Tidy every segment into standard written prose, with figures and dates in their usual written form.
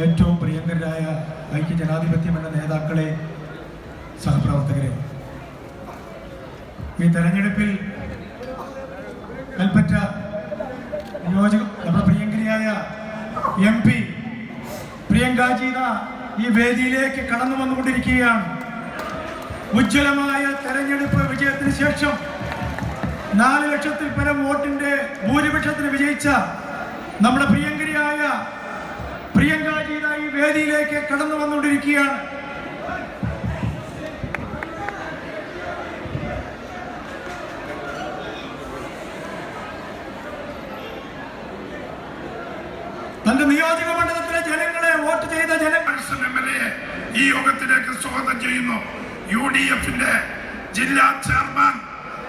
ഏറ്റവും പ്രിയങ്കരായ ഐക്യജനാധിപത്യം എന്ന നേതാക്കളെ, സഹപ്രവർത്തകരെ, ഈ തെരഞ്ഞെടുപ്പിൽ കൽപ്പറ്റ നിയോജക നമ്മുടെ പ്രിയങ്കരിയായ MP പ്രിയങ്ക ഗീത ഈ വേദിയിലേക്ക് കടന്നു വന്നുകൊണ്ടിരിക്കുകയാണ്. ഉജ്ജ്വലമായ തെരഞ്ഞെടുപ്പ് വിജയത്തിന് ശേഷം 4 ലക്ഷത്തിൽ പരം വോട്ടിന്റെ ഭൂരിപക്ഷത്തിന് വിജയിച്ച നമ്മുടെ പ്രിയങ്കരിയായ പ്രിയങ്ക ഗീത ഈ വേദിയിലേക്ക് കടന്നു വന്നുകൊണ്ടിരിക്കുകയാണ്. തന്റെ നിയോജക മണ്ഡലത്തിലെ ജനങ്ങളെ വോട്ട് ചെയ്ത ജനങ്ങൾ ഈ യോഗത്തിലേക്ക് സ്വാഗതം ചെയ്യുന്നു. UDFന്റെ ജില്ലാ ചെയർമാൻ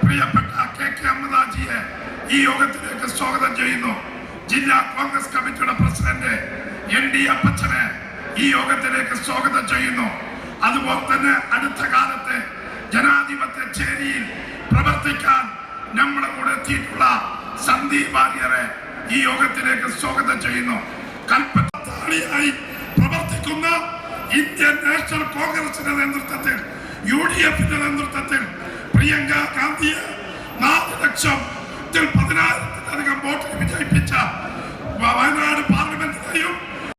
പ്രിയപ്പെട്ട KK അഹമ്മദാജിയെ ഈ യോഗത്തിലേക്ക് സ്വാഗതം ചെയ്യുന്നു. ജില്ലാ കോൺഗ്രസ് കമ്മിറ്റിയുടെ പ്രസിഡന്റ് ND അപ്പച്ചനെ ഈ യോഗത്തിലേക്ക് സ്വാഗതം ചെയ്യുന്നു. അതുപോലെ തന്നെ അടുത്ത കാലത്ത് ജനാധിപത്യ ചേരിയിൽ പ്രവർത്തിക്കാൻ നമ്മുടെ കൂടെ എത്തിയിട്ടുള്ള സന്ദീപ് വാര്യരെ ഈ യോഗത്തിലേക്ക് സ്വാഗതം ചെയ്യുന്നു. കൽപ്പറ്റയായി പ്രവർത്തിക്കുന്ന ഇന്ത്യൻ നാഷണൽ കോൺഗ്രസിന്റെ നേതൃത്വത്തിൽ UDFന്റെ നേതൃത്വത്തിൽ പ്രിയങ്ക ഗാന്ധിയെ 4 ലക്ഷം